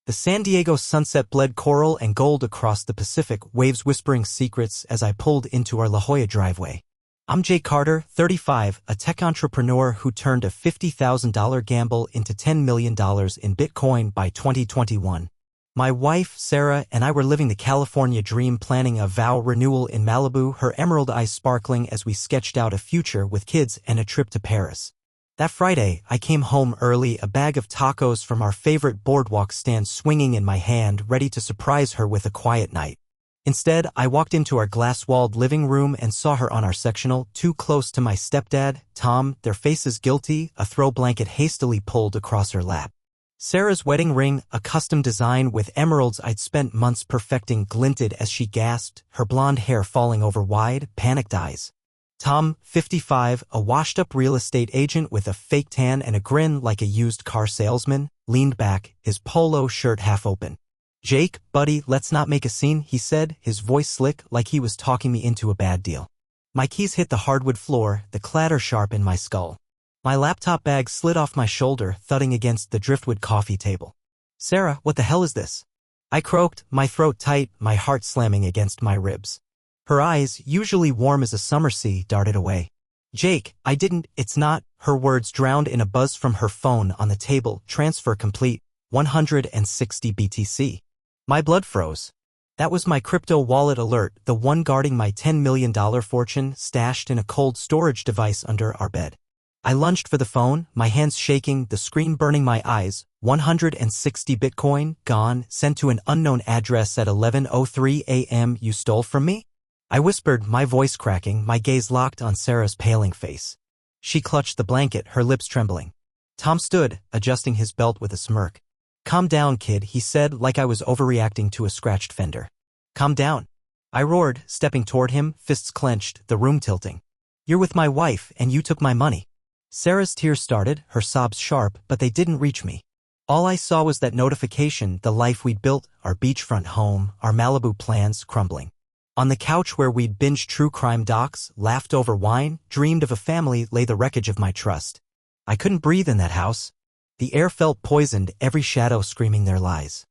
The San Diego sunset bled coral and gold across the Pacific, waves whispering secrets as I pulled into our La Jolla driveway. I'm Jake Carter, 35, a tech entrepreneur who turned a $50,000 gamble into $10 million in Bitcoin by 2021. My wife, Sarah, and I were living the California dream, planning a vow renewal in Malibu, her emerald eyes sparkling as we sketched out a future with kids and a trip to Paris. That Friday, I came home early, a bag of tacos from our favorite boardwalk stand swinging in my hand, ready to surprise her with a quiet night. Instead, I walked into our glass-walled living room and saw her on our sectional, too close to my stepdad, Tom, their faces guilty, a throw blanket hastily pulled across her lap. Sarah's wedding ring, a custom design with emeralds I'd spent months perfecting, glinted as she gasped, her blonde hair falling over wide, panicked eyes. Tom, 55, a washed-up real estate agent with a fake tan and a grin like a used car salesman, leaned back, his polo shirt half open. "Jake, buddy, let's not make a scene," he said, his voice slick like he was talking me into a bad deal. My keys hit the hardwood floor, the clatter sharp in my skull. My laptop bag slid off my shoulder, thudding against the driftwood coffee table. "Sarah, what the hell is this?" I croaked, my throat tight, my heart slamming against my ribs. Her eyes, usually warm as a summer sea, darted away. "Jake, I didn't, it's not," her words drowned in a buzz from her phone on the table, transfer complete, 160 BTC. My blood froze. That was my crypto wallet alert, the one guarding my $10 million fortune stashed in a cold storage device under our bed. I lunged for the phone, my hands shaking, the screen burning my eyes. 160 Bitcoin, gone, sent to an unknown address at 11:03 a.m. "You stole from me?" I whispered, my voice cracking, my gaze locked on Sarah's paling face. She clutched the blanket, her lips trembling. Tom stood, adjusting his belt with a smirk. "Calm down, kid," he said, like I was overreacting to a scratched fender. "Calm down." I roared, stepping toward him, fists clenched, the room tilting. "You're with my wife, and you took my money." Sarah's tears started, her sobs sharp, but they didn't reach me. All I saw was that notification, the life we'd built, our beachfront home, our Malibu plans crumbling. On the couch where we'd binged true crime docs, laughed over wine, dreamed of a family, lay the wreckage of my trust. I couldn't breathe in that house. The air felt poisoned, every shadow screaming their lies.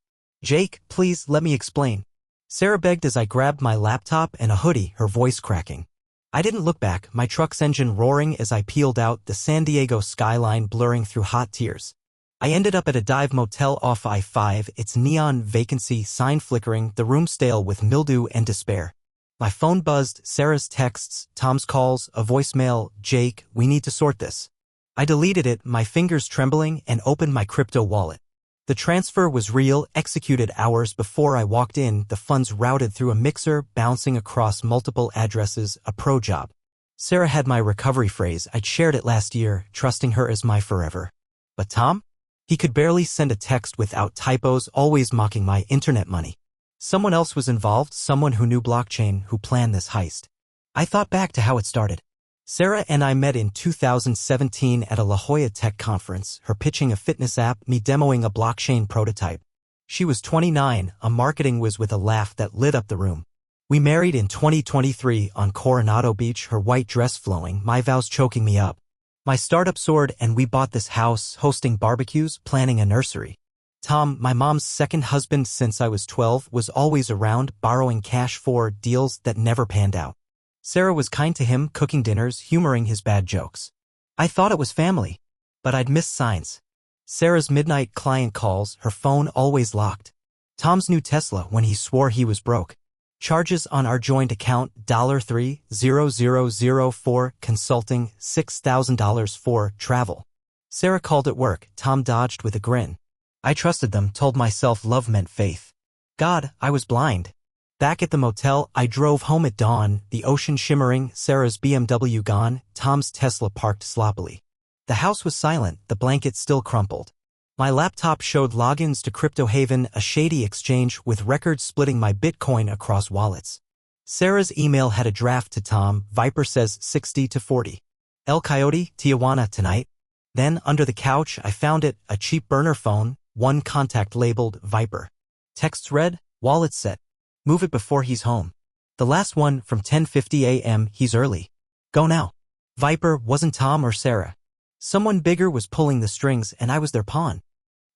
"Jake, please, let me explain," Sarah begged as I grabbed my laptop and a hoodie, her voice cracking. I didn't look back, my truck's engine roaring as I peeled out, the San Diego skyline blurring through hot tears. I ended up at a dive motel off I-5, its neon vacancy sign flickering, the room stale with mildew and despair. My phone buzzed, Sarah's texts, Tom's calls, a voicemail. "Jake, we need to sort this." I deleted it, my fingers trembling, and opened my crypto wallet. The transfer was real, executed hours before I walked in, the funds routed through a mixer, bouncing across multiple addresses, a pro job. Sarah had my recovery phrase, I'd shared it last year, trusting her as my forever. But Tom? He could barely send a text without typos, always mocking my internet money. Someone else was involved, someone who knew blockchain, who planned this heist. I thought back to how it started. Sarah and I met in 2017 at a La Jolla tech conference, her pitching a fitness app, me demoing a blockchain prototype. She was 29, a marketing whiz with a laugh that lit up the room. We married in 2023 on Coronado Beach, her white dress flowing, my vows choking me up. My startup soared and we bought this house, hosting barbecues, planning a nursery. Tom, my mom's second husband since I was 12, was always around, borrowing cash for deals that never panned out. Sarah was kind to him, cooking dinners, humoring his bad jokes. I thought it was family, but I'd missed signs. Sarah's midnight client calls, her phone always locked. Tom's new Tesla when he swore he was broke. Charges on our joint account, $3,000 for consulting, $6,000 for travel. Sarah called at work, Tom dodged with a grin. I trusted them, told myself love meant faith. God, I was blind. Back at the motel, I drove home at dawn, the ocean shimmering, Sarah's BMW gone, Tom's Tesla parked sloppily. The house was silent, the blanket still crumpled. My laptop showed logins to Crypto Haven, a shady exchange with records splitting my Bitcoin across wallets. Sarah's email had a draft to Tom, Viper says 60-40. El Coyote, Tijuana tonight. Then, under the couch, I found it, a cheap burner phone, one contact labeled Viper. Texts read, wallet set. Move it before he's home. The last one, from 10:50 a.m., he's early. Go now. Viper wasn't Tom or Sarah. Someone bigger was pulling the strings and I was their pawn.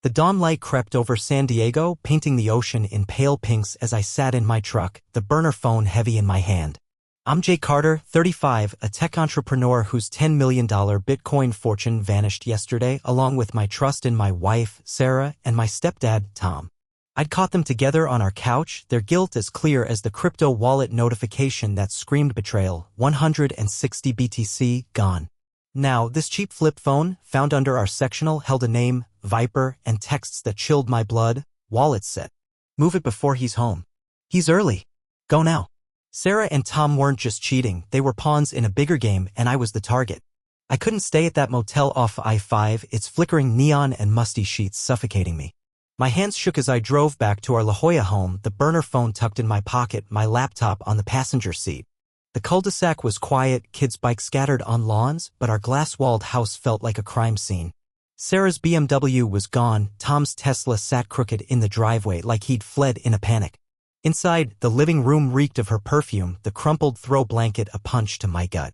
The dawn light crept over San Diego, painting the ocean in pale pinks as I sat in my truck, the burner phone heavy in my hand. I'm Jay Carter, 35, a tech entrepreneur whose $10 million Bitcoin fortune vanished yesterday, along with my trust in my wife, Sarah, and my stepdad, Tom. I'd caught them together on our couch, their guilt as clear as the crypto wallet notification that screamed betrayal, 160 BTC, gone. Now, this cheap flip phone, found under our sectional, held a name, Viper, and texts that chilled my blood. Wallet set. Move it before he's home. He's early. Go now. Sarah and Tom weren't just cheating, they were pawns in a bigger game, and I was the target. I couldn't stay at that motel off I-5, its flickering neon and musty sheets suffocating me. My hands shook as I drove back to our La Jolla home, the burner phone tucked in my pocket, my laptop on the passenger seat. The cul-de-sac was quiet, kids' bikes scattered on lawns, but our glass-walled house felt like a crime scene. Sarah's BMW was gone, Tom's Tesla sat crooked in the driveway like he'd fled in a panic. Inside, the living room reeked of her perfume, the crumpled throw blanket a punch to my gut.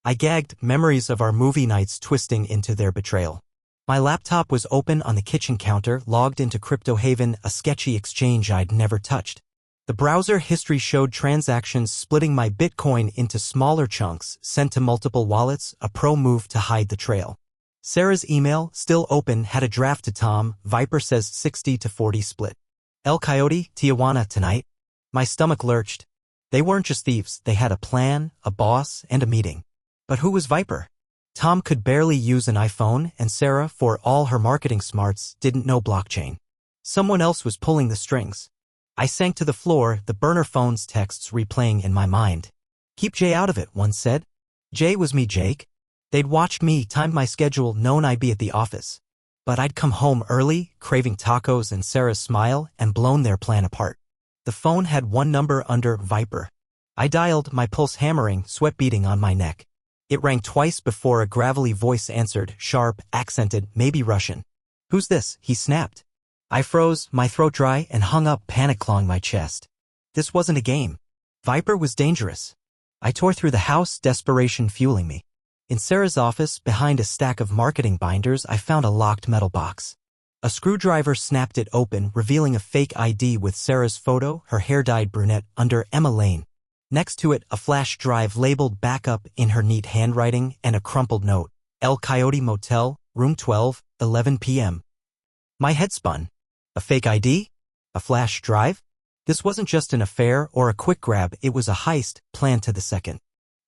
I gagged, memories of our movie nights twisting into their betrayal. My laptop was open on the kitchen counter, logged into Crypto Haven, a sketchy exchange I'd never touched. The browser history showed transactions splitting my Bitcoin into smaller chunks, sent to multiple wallets, a pro move to hide the trail. Sarah's email, still open, had a draft to Tom, Viper says 60-40 split. El Coyote, Tijuana tonight. My stomach lurched. They weren't just thieves, they had a plan, a boss, and a meeting. But who was Viper? Tom could barely use an iPhone, and Sarah, for all her marketing smarts, didn't know blockchain. Someone else was pulling the strings. I sank to the floor, the burner phone's texts replaying in my mind. Keep Jay out of it, one said. Jay was me, Jake. They'd watched me, timed my schedule, known I'd be at the office. But I'd come home early, craving tacos and Sarah's smile, and blown their plan apart. The phone had one number under Viper. I dialed, my pulse hammering, sweat beading on my neck. It rang twice before a gravelly voice answered, sharp, accented, maybe Russian. Who's this? He snapped. I froze, my throat dry, and hung up, panic clawing my chest. This wasn't a game. Viper was dangerous. I tore through the house, desperation fueling me. In Sarah's office, behind a stack of marketing binders, I found a locked metal box. A screwdriver snapped it open, revealing a fake ID with Sarah's photo, her hair dyed brunette, under Emma Lane. Next to it, a flash drive labeled backup in her neat handwriting, and a crumpled note. El Coyote Motel, Room 12, 11 p.m. My head spun. A fake ID? A flash drive? This wasn't just an affair or a quick grab, it was a heist, planned to the second.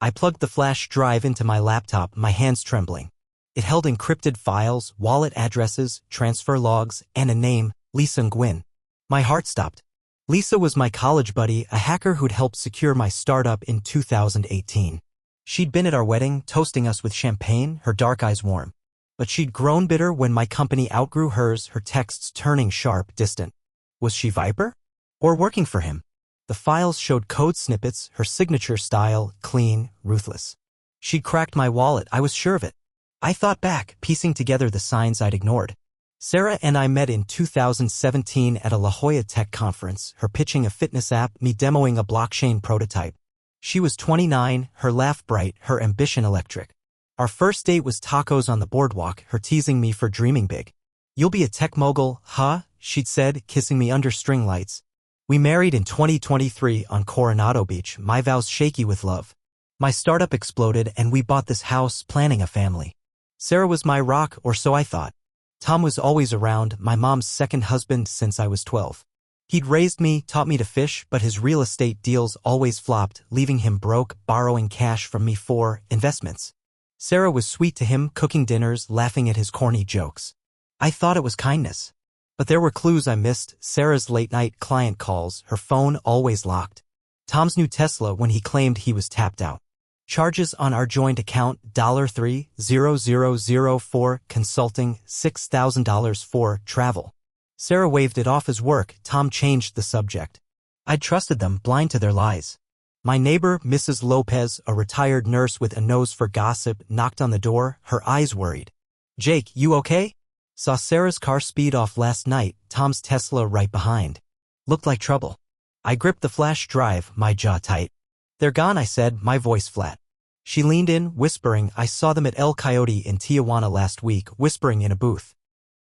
I plugged the flash drive into my laptop, my hands trembling. It held encrypted files, wallet addresses, transfer logs, and a name, Lisa Nguyen. My heart stopped. Lisa was my college buddy, a hacker who'd helped secure my startup in 2018. She'd been at our wedding, toasting us with champagne, her dark eyes warm. But she'd grown bitter when my company outgrew hers, her texts turning sharp, distant. Was she Viper? Or working for him? The files showed code snippets, her signature style, clean, ruthless. She'd cracked my wallet, I was sure of it. I thought back, piecing together the signs I'd ignored. Sarah and I met in 2017 at a La Jolla tech conference, her pitching a fitness app, me demoing a blockchain prototype. She was 29, her laugh bright, her ambition electric. Our first date was tacos on the boardwalk, her teasing me for dreaming big. You'll be a tech mogul, huh? She'd said, kissing me under string lights. We married in 2023 on Coronado Beach, my vows shaky with love. My startup exploded and we bought this house, planning a family. Sarah was my rock, or so I thought. Tom was always around, my mom's second husband since I was 12. He'd raised me, taught me to fish, but his real estate deals always flopped, leaving him broke, borrowing cash from me for investments. Sarah was sweet to him, cooking dinners, laughing at his corny jokes. I thought it was kindness. But there were clues I missed, Sarah's late-night client calls, her phone always locked. Tom's new Tesla when he claimed he was tapped out. Charges on our joint account, $3,000 for consulting, $6,000 for travel. Sarah waved it off as work, Tom changed the subject. I'd trusted them, blind to their lies. My neighbor, Mrs. Lopez, a retired nurse with a nose for gossip, knocked on the door, her eyes worried. Jake, you okay? Saw Sarah's car speed off last night, Tom's Tesla right behind. Looked like trouble. I gripped the flash drive, my jaw tight. They're gone, I said, my voice flat. She leaned in, whispering, I saw them at El Coyote in Tijuana last week, whispering in a booth.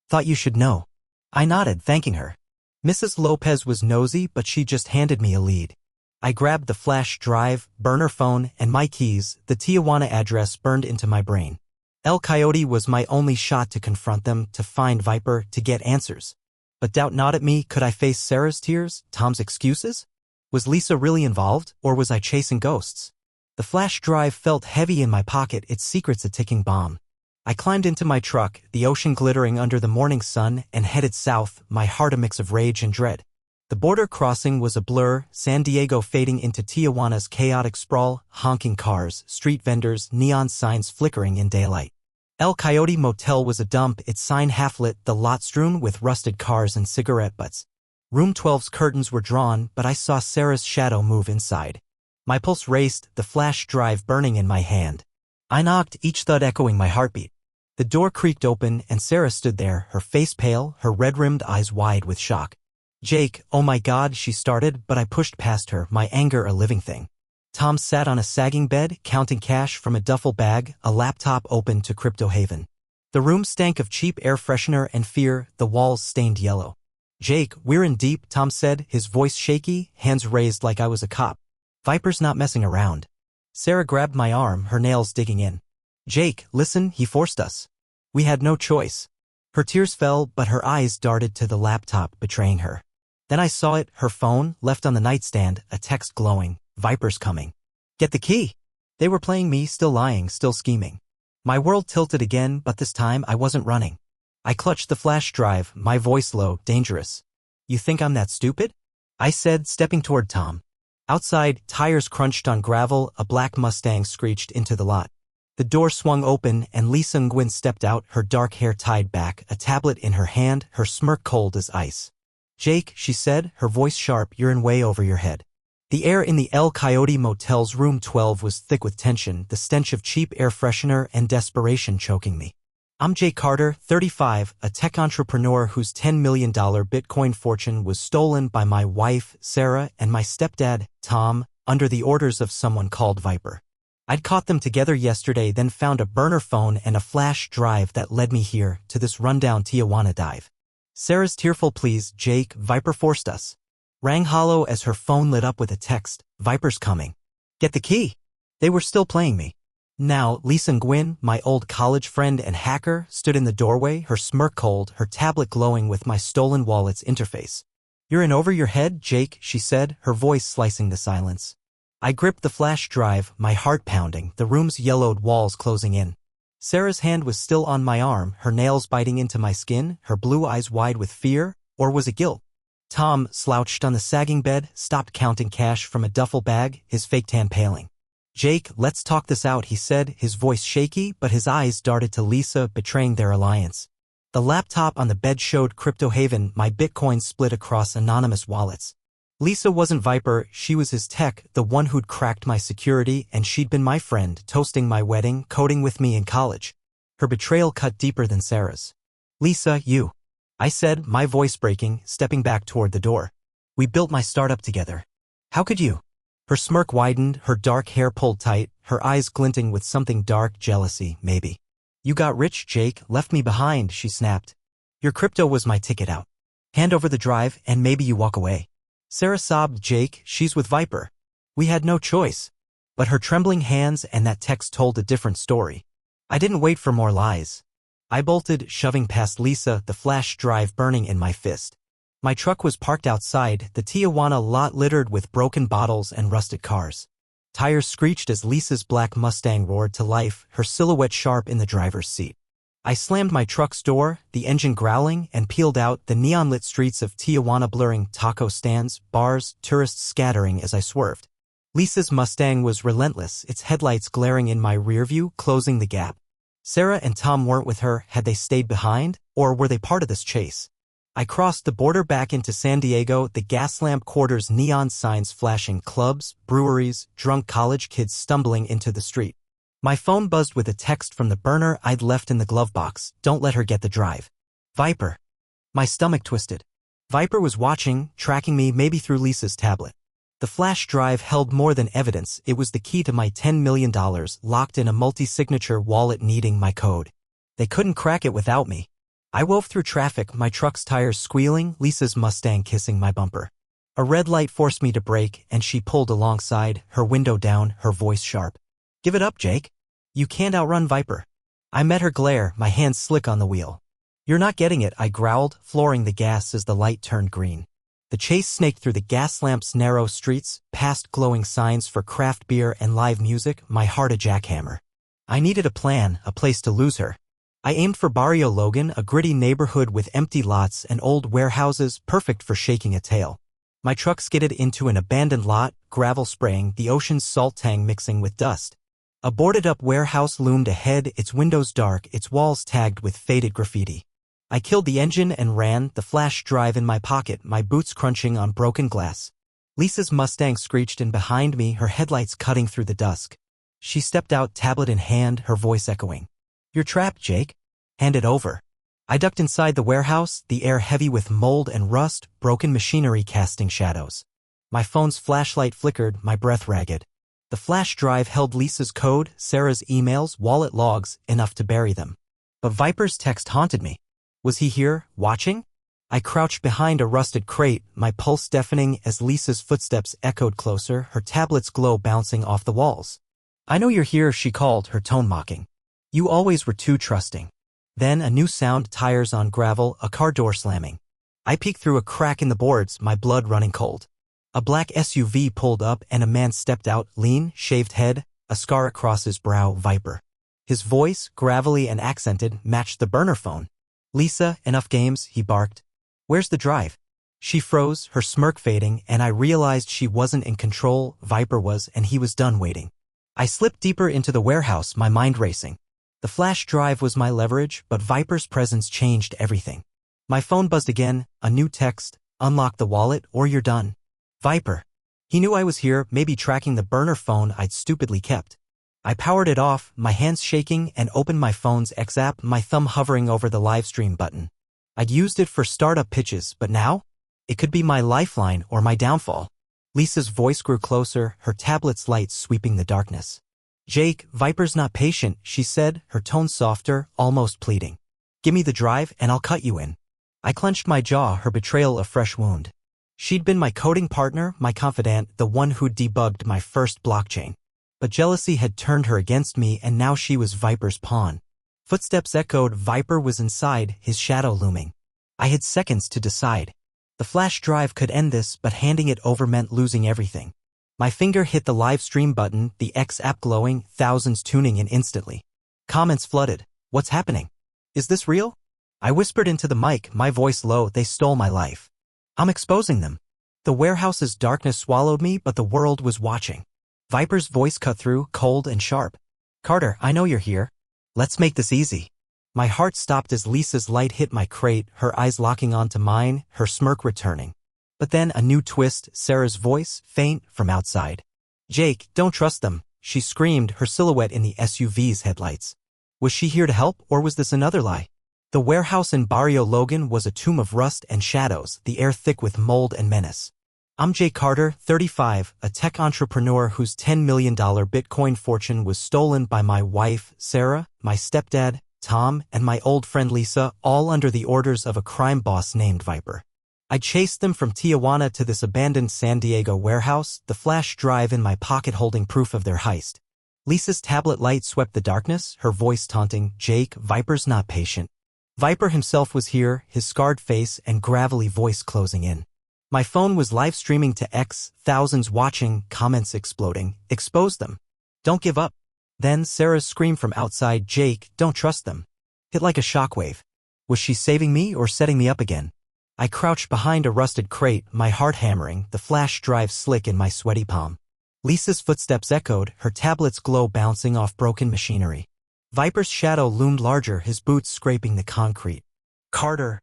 Thought you should know. I nodded, thanking her. Mrs. Lopez was nosy, but she just handed me a lead. I grabbed the flash drive, burner phone, and my keys. The Tijuana address burned into my brain. El Coyote was my only shot to confront them, to find Viper, to get answers. But doubt not at me. Could I face Sarah's tears, Tom's excuses? Was Lisa really involved, or was I chasing ghosts? The flash drive felt heavy in my pocket, its secrets a ticking bomb. I climbed into my truck, the ocean glittering under the morning sun, and headed south, my heart a mix of rage and dread. The border crossing was a blur, San Diego fading into Tijuana's chaotic sprawl, honking cars, street vendors, neon signs flickering in daylight. El Coyote Motel was a dump, its sign half-lit, the lot strewn with rusted cars and cigarette butts. Room 12's curtains were drawn, but I saw Sarah's shadow move inside. My pulse raced, the flash drive burning in my hand. I knocked, each thud echoing my heartbeat. The door creaked open, and Sarah stood there, her face pale, her red-rimmed eyes wide with shock. "Jake, oh my God," she started, but I pushed past her, my anger a living thing. Tom sat on a sagging bed, counting cash from a duffel bag, a laptop open to Crypto Haven. The room stank of cheap air freshener and fear, the walls stained yellow. "Jake, we're in deep," Tom said, his voice shaky, hands raised like I was a cop. "Viper's not messing around." Sarah grabbed my arm, her nails digging in. "Jake, listen, he forced us. We had no choice." Her tears fell, but her eyes darted to the laptop, betraying her. Then I saw it, her phone, left on the nightstand, a text glowing. "Viper's coming. Get the key." They were playing me, still lying, still scheming. My world tilted again, but this time I wasn't running. I clutched the flash drive, my voice low, dangerous. "You think I'm that stupid?" I said, stepping toward Tom. Outside, tires crunched on gravel, a black Mustang screeched into the lot. The door swung open, and Lisa Nguyen stepped out, her dark hair tied back, a tablet in her hand, her smirk cold as ice. "Jake," she said, her voice sharp, "you're in way over your head." The air in the El Coyote Motel's room 12 was thick with tension, the stench of cheap air freshener and desperation choking me. I'm Jake Carter, 35, a tech entrepreneur whose $10 million Bitcoin fortune was stolen by my wife, Sarah, and my stepdad, Tom, under the orders of someone called Viper. I'd caught them together yesterday, then found a burner phone and a flash drive that led me here, to this rundown Tijuana dive. Sarah's tearful pleas, "Jake, Viper forced us," rang hollow as her phone lit up with a text, "Viper's coming. Get the key." They were still playing me. Now, Lisa Nguyen, my old college friend and hacker, stood in the doorway, her smirk cold, her tablet glowing with my stolen wallet's interface. "You're in over your head, Jake," she said, her voice slicing the silence. I gripped the flash drive, my heart pounding, the room's yellowed walls closing in. Sarah's hand was still on my arm, her nails biting into my skin, her blue eyes wide with fear, or was it guilt? Tom, slouched on the sagging bed, stopped counting cash from a duffel bag, his fake tan paling. "Jake, let's talk this out," he said, his voice shaky, but his eyes darted to Lisa, betraying their alliance. The laptop on the bed showed Crypto Haven, my Bitcoin split across anonymous wallets. Lisa wasn't Viper, she was his tech, the one who'd cracked my security, and she'd been my friend, toasting my wedding, coding with me in college. Her betrayal cut deeper than Sarah's. "Lisa, you," I said, my voice breaking, stepping back toward the door. "We built my startup together. How could you?" Her smirk widened, her dark hair pulled tight, her eyes glinting with something dark, jealousy, maybe. "You got rich, Jake, left me behind," she snapped. "Your crypto was my ticket out. Hand over the drive, and maybe you walk away." Sarah sobbed, "Jake, she's with Viper. We had no choice." But her trembling hands and that text told a different story. I didn't wait for more lies. I bolted, shoving past Lisa, the flash drive burning in my fist. My truck was parked outside, the Tijuana lot littered with broken bottles and rusted cars. Tires screeched as Lisa's black Mustang roared to life, her silhouette sharp in the driver's seat. I slammed my truck's door, the engine growling, and peeled out, the neon-lit streets of Tijuana blurring, taco stands, bars, tourists scattering as I swerved. Lisa's Mustang was relentless, its headlights glaring in my rearview, closing the gap. Sarah and Tom weren't with her. Had they stayed behind, or were they part of this chase? I crossed the border back into San Diego, the Gaslamp Quarter's neon signs flashing, clubs, breweries, drunk college kids stumbling into the street. My phone buzzed with a text from the burner I'd left in the glove box, "Don't let her get the drive. Viper." My stomach twisted. Viper was watching, tracking me, maybe through Lisa's tablet. The flash drive held more than evidence, it was the key to my $10 million, locked in a multi-signature wallet needing my code. They couldn't crack it without me. I wove through traffic, my truck's tires squealing, Lisa's Mustang kissing my bumper. A red light forced me to brake, and she pulled alongside, her window down, her voice sharp. Give it up, Jake. You can't outrun Viper. I met her glare, my hands slick on the wheel. You're not getting it, I growled, flooring the gas as the light turned green. The chase snaked through the gas lamp's narrow streets, past glowing signs for craft beer and live music, my heart a jackhammer. I needed a plan, a place to lose her. I aimed for Barrio Logan, a gritty neighborhood with empty lots and old warehouses, perfect for shaking a tail. My truck skidded into an abandoned lot, gravel spraying, the ocean's salt tang mixing with dust. A boarded-up warehouse loomed ahead, its windows dark, its walls tagged with faded graffiti. I killed the engine and ran, the flash drive in my pocket, my boots crunching on broken glass. Lisa's Mustang screeched in behind me, her headlights cutting through the dusk. She stepped out, tablet in hand, her voice echoing. You're trapped, Jake. Hand it over. I ducked inside the warehouse, the air heavy with mold and rust, broken machinery casting shadows. My phone's flashlight flickered, my breath ragged. The flash drive held Lisa's code, Sarah's emails, wallet logs, enough to bury them. But Viper's text haunted me. Was he here, watching? I crouched behind a rusted crate, my pulse deafening as Lisa's footsteps echoed closer, her tablet's glow bouncing off the walls. I know you're here, she called, her tone mocking. You always were too trusting. Then a new sound, tires on gravel, a car door slamming. I peeked through a crack in the boards, my blood running cold. A black SUV pulled up and a man stepped out, lean, shaved head, a scar across his brow, Viper. His voice, gravelly and accented, matched the burner phone. Lisa, enough games, he barked. Where's the drive? She froze, her smirk fading, and I realized she wasn't in control, Viper was, and he was done waiting. I slipped deeper into the warehouse, my mind racing. The flash drive was my leverage, but Viper's presence changed everything. My phone buzzed again, a new text, unlock the wallet or you're done. Viper. He knew I was here, maybe tracking the burner phone I'd stupidly kept. I powered it off, my hands shaking, and opened my phone's X app, my thumb hovering over the livestream button. I'd used it for startup pitches, but now? It could be my lifeline or my downfall. Lisa's voice grew closer, her tablet's light sweeping the darkness. Jake, Viper's not patient, she said, her tone softer, almost pleading. Give me the drive and I'll cut you in. I clenched my jaw, her betrayal a fresh wound. She'd been my coding partner, my confidant, the one who'd debugged my first blockchain. But jealousy had turned her against me and now she was Viper's pawn. Footsteps echoed, Viper was inside, his shadow looming. I had seconds to decide. The flash drive could end this, but handing it over meant losing everything. My finger hit the live stream button, the X app glowing, thousands tuning in instantly. Comments flooded. What's happening? Is this real? I whispered into the mic, my voice low, they stole my life. I'm exposing them. The warehouse's darkness swallowed me, but the world was watching. Viper's voice cut through, cold and sharp. Carter, I know you're here. Let's make this easy. My heart stopped as Lisa's light hit my crate, her eyes locking onto mine, her smirk returning. But then a new twist, Sarah's voice, faint, from outside. Jake, don't trust them, she screamed, her silhouette in the SUV's headlights. Was she here to help, or was this another lie? The warehouse in Barrio Logan was a tomb of rust and shadows, the air thick with mold and menace. I'm Jake Carter, 35, a tech entrepreneur whose $10 million Bitcoin fortune was stolen by my wife, Sarah, my stepdad, Tom, and my old friend Lisa, all under the orders of a crime boss named Viper. I chased them from Tijuana to this abandoned San Diego warehouse, the flash drive in my pocket holding proof of their heist. Lisa's tablet light swept the darkness, her voice taunting, Jake, Viper's not patient. Viper himself was here, his scarred face and gravelly voice closing in. My phone was live streaming to X, thousands watching, comments exploding. Expose them. Don't give up. Then Sarah's scream from outside, Jake, don't trust them. Hit like a shockwave. Was she saving me or setting me up again? I crouched behind a rusted crate, my heart hammering, the flash drive slick in my sweaty palm. Lisa's footsteps echoed, her tablet's glow bouncing off broken machinery. Viper's shadow loomed larger, his boots scraping the concrete. Carter,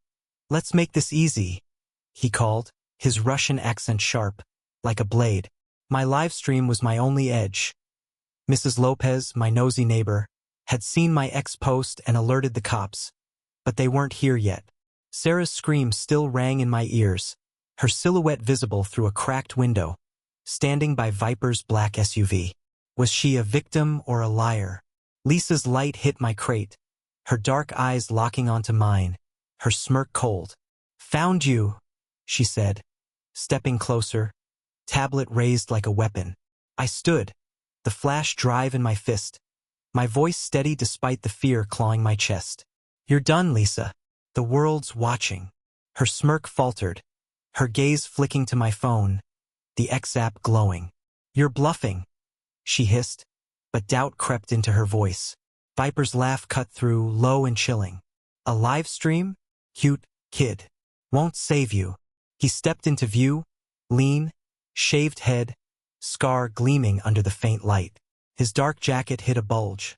let's make this easy, he called, his Russian accent sharp, like a blade. My live stream was my only edge. Mrs. Lopez, my nosy neighbor, had seen my ex-post and alerted the cops. But they weren't here yet. Sarah's scream still rang in my ears, her silhouette visible through a cracked window, standing by Viper's black SUV. Was she a victim or a liar? Lisa's light hit my crate, her dark eyes locking onto mine, her smirk cold. "Found you," she said, stepping closer, tablet raised like a weapon. I stood, the flash drive in my fist, my voice steady despite the fear clawing my chest. "You're done, Lisa. The world's watching." Her smirk faltered, her gaze flicking to my phone, the X app glowing. "You're bluffing," she hissed, but doubt crept into her voice. Viper's laugh cut through, low and chilling. "A live stream? Cute kid. Won't save you." He stepped into view, lean, shaved head, scar gleaming under the faint light. His dark jacket hid a bulge.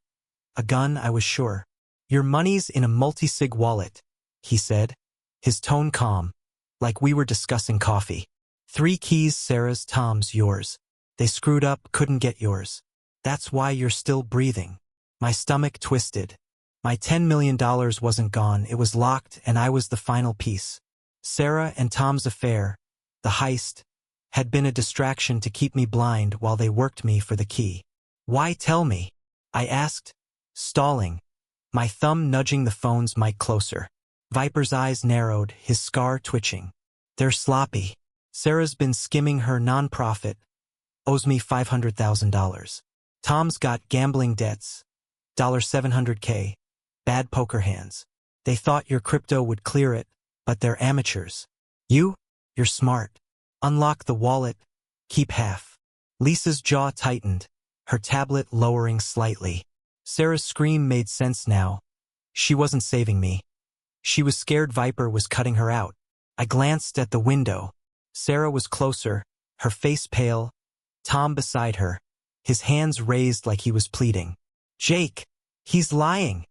A gun, I was sure. "Your money's in a multi-sig wallet," he said, his tone calm, like we were discussing coffee. "3 keys, Sarah's, Tom's, yours. They screwed up, couldn't get yours. That's why you're still breathing." My stomach twisted. My $10 million wasn't gone, it was locked, and I was the final piece. Sarah and Tom's affair, the heist, had been a distraction to keep me blind while they worked me for the key. "Why tell me?" I asked, stalling, my thumb nudging the phone's mic closer. Viper's eyes narrowed, his scar twitching. "They're sloppy. Sarah's been skimming her nonprofit, owes me $500,000. Tom's got gambling debts, $700K, bad poker hands. They thought your crypto would clear it, but they're amateurs. You're smart. Unlock the wallet, keep half." Lisa's jaw tightened, her tablet lowering slightly. Sarah's scream made sense now. She wasn't saving me. She was scared Viper was cutting her out. I glanced at the window. Sarah was closer, her face pale, Tom beside her, his hands raised like he was pleading. "Jake, he's lying,"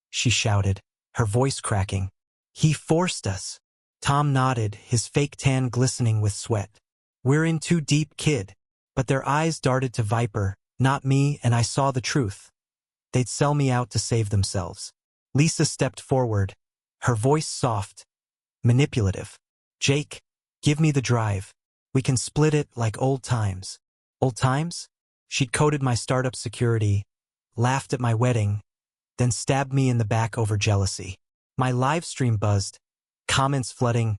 she shouted, her voice cracking. "He forced us." Tom nodded, his fake tan glistening with sweat. "We're in too deep, kid." But their eyes darted to Viper, not me, and I saw the truth. They'd sell me out to save themselves. Lisa stepped forward, her voice soft, manipulative. "Jake, give me the drive. We can split it like old times." Old times? She'd coded my startup security, laughed at my wedding, then stabbed me in the back over jealousy. My live stream buzzed, comments flooding.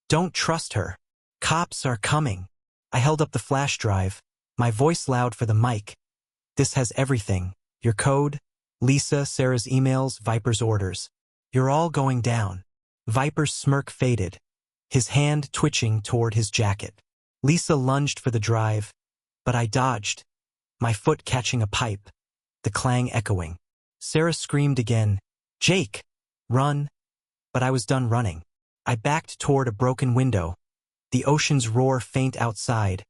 "Don't trust her. Cops are coming." I held up the flash drive, my voice loud for the mic. "This has everything. Your code, Lisa, Sarah's emails, Viper's orders. You're all going down." Viper's smirk faded, his hand twitching toward his jacket. Lisa lunged for the drive, but I dodged, my foot catching a pipe, the clang echoing. Sarah screamed again, "Jake, run!" But I was done running. I backed toward a broken window, the ocean's roar faint outside,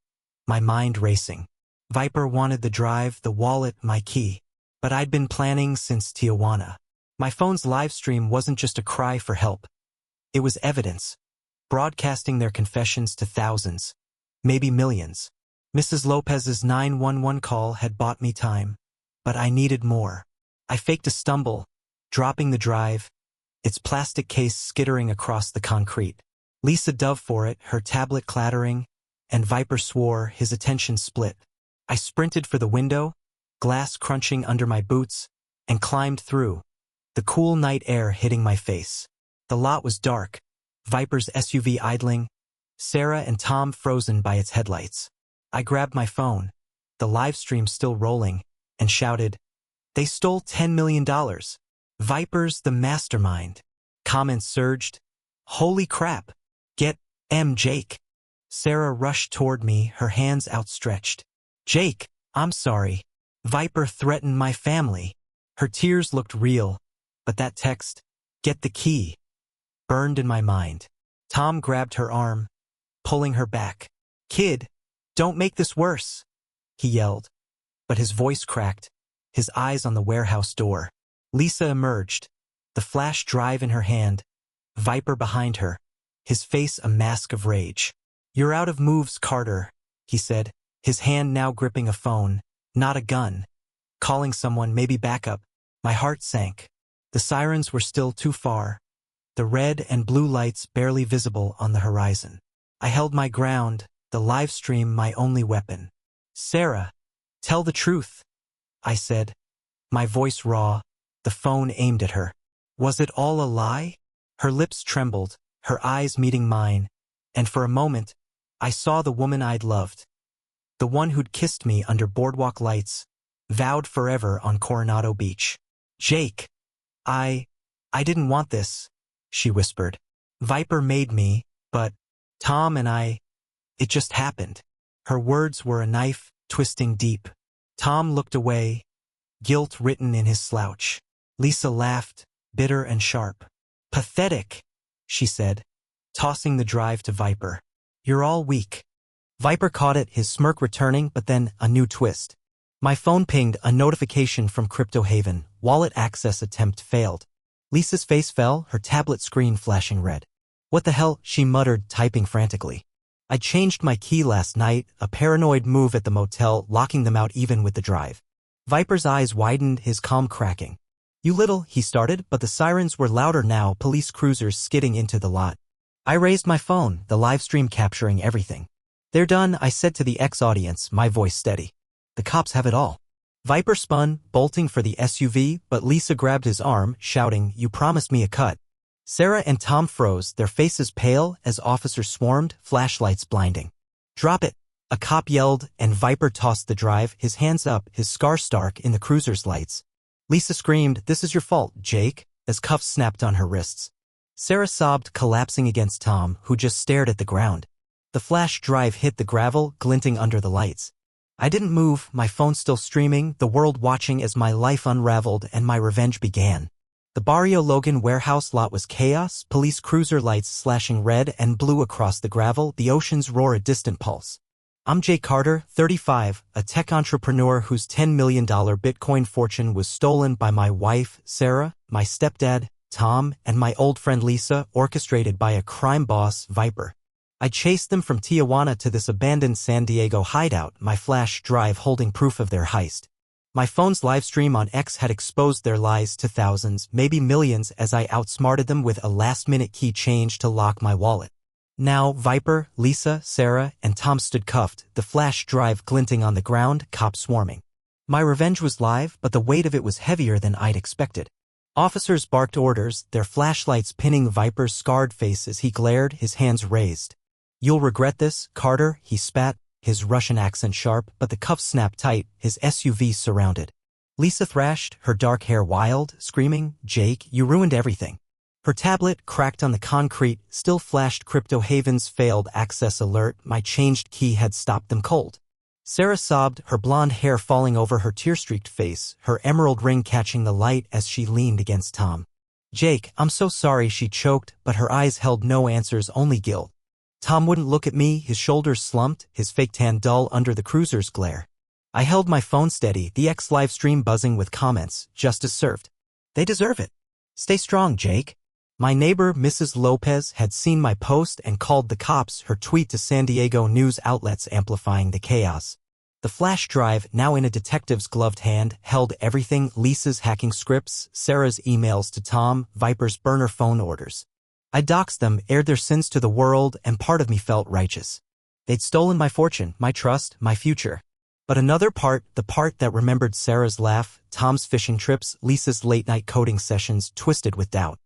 my mind racing. Viper wanted the drive, the wallet, my key. But I'd been planning since Tijuana. My phone's live stream wasn't just a cry for help. It was evidence, broadcasting their confessions to thousands, maybe millions. Mrs. Lopez's 911 call had bought me time, but I needed more. I faked a stumble, dropping the drive, its plastic case skittering across the concrete. Lisa dove for it, her tablet clattering, and Viper swore, his attention split. I sprinted for the window, glass crunching under my boots, and climbed through, the cool night air hitting my face. The lot was dark, Viper's SUV idling, Sarah and Tom frozen by its headlights. I grabbed my phone, the live stream still rolling, and shouted, "They stole $10 million. Viper's the mastermind." Comments surged. "Holy crap. Get Jake." Sarah rushed toward me, her hands outstretched. "Jake, I'm sorry. Viper threatened my family." Her tears looked real, but that text, "Get the key," burned in my mind. Tom grabbed her arm, pulling her back. "Kid, don't make this worse," he yelled, but his voice cracked, his eyes on the warehouse door. Lisa emerged, the flash drive in her hand, Viper behind her, his face a mask of rage. "You're out of moves, Carter," he said, his hand now gripping a phone, not a gun. Calling someone, maybe backup. My heart sank. The sirens were still too far, the red and blue lights barely visible on the horizon. I held my ground, the live stream my only weapon. "Sarah, tell the truth," I said, my voice raw, the phone aimed at her. "Was it all a lie?" Her lips trembled, her eyes meeting mine, and for a moment, I saw the woman I'd loved. The one who'd kissed me under boardwalk lights, vowed forever on Coronado Beach. Jake, I didn't want this, she whispered. Viper made me, but Tom and it just happened. Her words were a knife, twisting deep. Tom looked away, guilt written in his slouch. Lisa laughed, bitter and sharp. Pathetic, she said, tossing the drive to Viper. You're all weak. Viper caught it, his smirk returning, but then a new twist. My phone pinged a notification from Crypto Haven. Wallet access attempt failed. Lisa's face fell, her tablet screen flashing red. What the hell, she muttered, typing frantically. I changed my key last night, a paranoid move at the motel, locking them out even with the drive. Viper's eyes widened, his calm cracking. You little, he started, but the sirens were louder now, police cruisers skidding into the lot. I raised my phone, the live stream capturing everything. They're done, I said to the ex-audience, my voice steady. The cops have it all. Viper spun, bolting for the SUV, but Lisa grabbed his arm, shouting, You promised me a cut. Sarah and Tom froze, their faces pale, as officers swarmed, flashlights blinding. Drop it, a cop yelled, and Viper tossed the drive, his hands up, his scar stark in the cruiser's lights. Lisa screamed, This is your fault, Jake, as cuffs snapped on her wrists. Sarah sobbed, collapsing against Tom, who just stared at the ground. The flash drive hit the gravel, glinting under the lights. I didn't move, my phone still streaming, the world watching as my life unraveled and my revenge began. The Barrio Logan warehouse lot was chaos, police cruiser lights slashing red and blue across the gravel, the ocean's roar a distant pulse. I'm Jay Carter, 35, a tech entrepreneur whose $10 million Bitcoin fortune was stolen by my wife, Sarah, my stepdad, Tom, and my old friend Lisa, orchestrated by a crime boss, Viper. I chased them from Tijuana to this abandoned San Diego hideout, my flash drive holding proof of their heist. My phone's live stream on X had exposed their lies to thousands, maybe millions, as I outsmarted them with a last-minute key change to lock my wallet. Now, Viper, Lisa, Sarah, and Tom stood cuffed, the flash drive glinting on the ground, cops swarming. My revenge was live, but the weight of it was heavier than I'd expected. Officers barked orders, their flashlights pinning Viper's scarred face as he glared, his hands raised. You'll regret this, Carter, he spat, his Russian accent sharp, but the cuffs snapped tight, his SUV surrounded. Lisa thrashed, her dark hair wild, screaming, Jake, you ruined everything. Her tablet, cracked on the concrete, still flashed Crypto Haven's failed access alert, my changed key had stopped them cold. Sarah sobbed, her blonde hair falling over her tear-streaked face, her emerald ring catching the light as she leaned against Tom. Jake, I'm so sorry, she choked, but her eyes held no answers, only guilt. Tom wouldn't look at me, his shoulders slumped, his fake tan dull under the cruiser's glare. I held my phone steady, the X live stream buzzing with comments, justice served. They deserve it. Stay strong, Jake. My neighbor, Mrs. Lopez, had seen my post and called the cops, her tweet to San Diego news outlets amplifying the chaos. The flash drive, now in a detective's gloved hand, held everything, Lisa's hacking scripts, Sarah's emails to Tom, Viper's burner phone orders. I doxed them, aired their sins to the world, and part of me felt righteous. They'd stolen my fortune, my trust, my future. But another part, the part that remembered Sarah's laugh, Tom's fishing trips, Lisa's late-night coding sessions, twisted with doubt.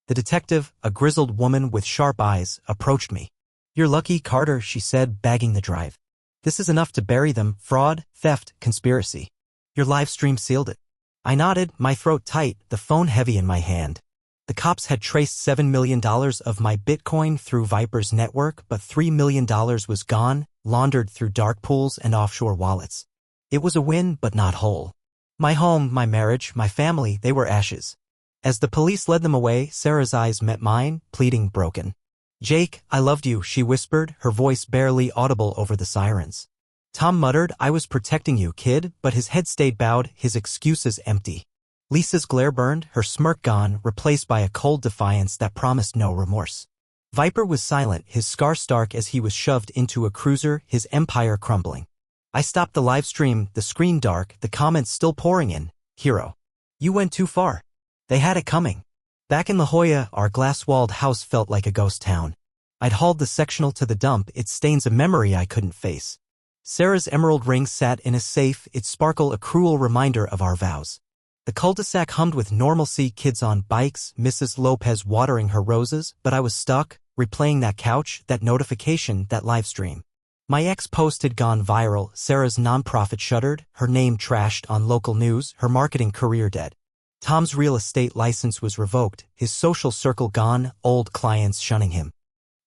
The detective, a grizzled woman with sharp eyes, approached me. You're lucky, Carter, she said, bagging the drive. This is enough to bury them, fraud, theft, conspiracy. Your live stream sealed it. I nodded, my throat tight, the phone heavy in my hand. The cops had traced $7 million of my Bitcoin through Viper's network, but $3 million was gone, laundered through dark pools and offshore wallets. It was a win, but not whole. My home, my marriage, my family, they were ashes. As the police led them away, Sarah's eyes met mine, pleading broken. Jake, I loved you, she whispered, her voice barely audible over the sirens. Tom muttered, I was protecting you, kid, but his head stayed bowed, his excuses empty. Lisa's glare burned, her smirk gone, replaced by a cold defiance that promised no remorse. Viper was silent, his scar stark as he was shoved into a cruiser, his empire crumbling. I stopped the live stream, the screen dark, the comments still pouring in. Hero. You went too far. They had it coming. Back in La Jolla, our glass-walled house felt like a ghost town. I'd hauled the sectional to the dump, its stains a memory I couldn't face. Sarah's emerald ring sat in a safe, its sparkle a cruel reminder of our vows. The cul-de-sac hummed with normalcy, kids on bikes, Mrs. Lopez watering her roses, but I was stuck, replaying that couch, that notification, that live stream. My ex-post had gone viral, Sarah's nonprofit shuttered, her name trashed on local news, her marketing career dead. Tom's real estate license was revoked, his social circle gone, old clients shunning him.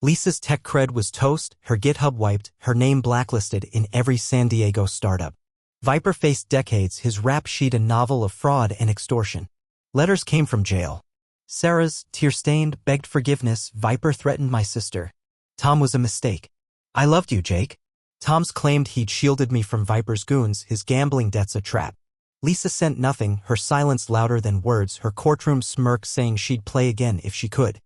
Lisa's tech cred was toast, her GitHub wiped, her name blacklisted in every San Diego startup. Viper faced decades, his rap sheet a novel of fraud and extortion. Letters came from jail. Sarah's, tear-stained, begged forgiveness. Viper threatened my sister. Tom was a mistake. I loved you, Jake. Tom's claimed he'd shielded me from Viper's goons, his gambling debt's a trap. Lisa sent nothing, her silence louder than words, her courtroom smirk saying she'd play again if she could.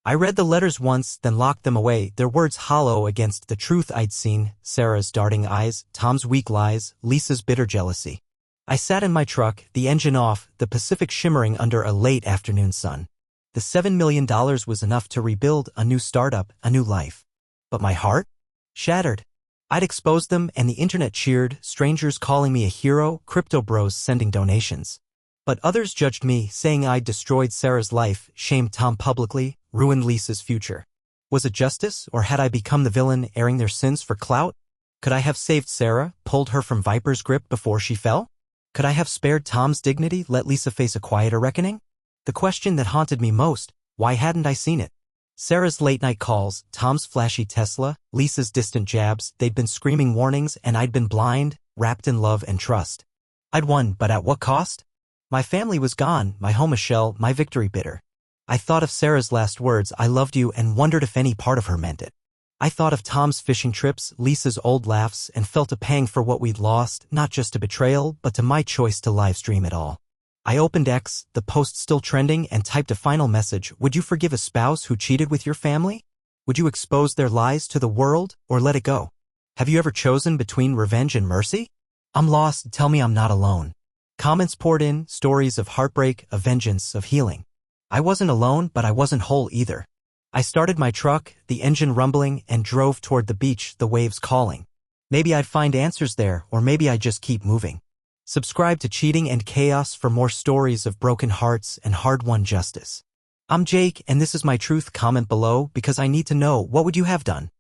I read the letters once, then locked them away, their words hollow against the truth I'd seen, Sarah's darting eyes, Tom's weak lies, Lisa's bitter jealousy. I sat in my truck, the engine off, the Pacific shimmering under a late afternoon sun. The $7 million was enough to rebuild a new startup, a new life. But my heart? Shattered. I'd exposed them and the internet cheered, strangers calling me a hero, crypto bros sending donations. But others judged me, saying I'd destroyed Sarah's life, shamed Tom publicly, ruined Lisa's future. Was it justice, or had I become the villain, airing their sins for clout? Could I have saved Sarah, pulled her from Viper's grip before she fell? Could I have spared Tom's dignity, let Lisa face a quieter reckoning? The question that haunted me most, why hadn't I seen it? Sarah's late-night calls, Tom's flashy Tesla, Lisa's distant jabs, they'd been screaming warnings and I'd been blind, wrapped in love and trust. I'd won, but at what cost? My family was gone, my home a shell, my victory bitter. I thought of Sarah's last words, I loved you, and wondered if any part of her meant it. I thought of Tom's fishing trips, Lisa's old laughs, and felt a pang for what we'd lost, not just to betrayal, but to my choice to livestream it all. I opened X, the post still trending, and typed a final message. Would you forgive a spouse who cheated with your family? Would you expose their lies to the world, or let it go? Have you ever chosen between revenge and mercy? I'm lost, tell me I'm not alone. Comments poured in, stories of heartbreak, of vengeance, of healing. I wasn't alone, but I wasn't whole either. I started my truck, the engine rumbling, and drove toward the beach, the waves calling. Maybe I'd find answers there, or maybe I'd just keep moving. Subscribe to Cheating and Chaos for more stories of broken hearts and hard-won justice. I'm Jake, and this is my truth. Comment below, because I need to know, what would you have done?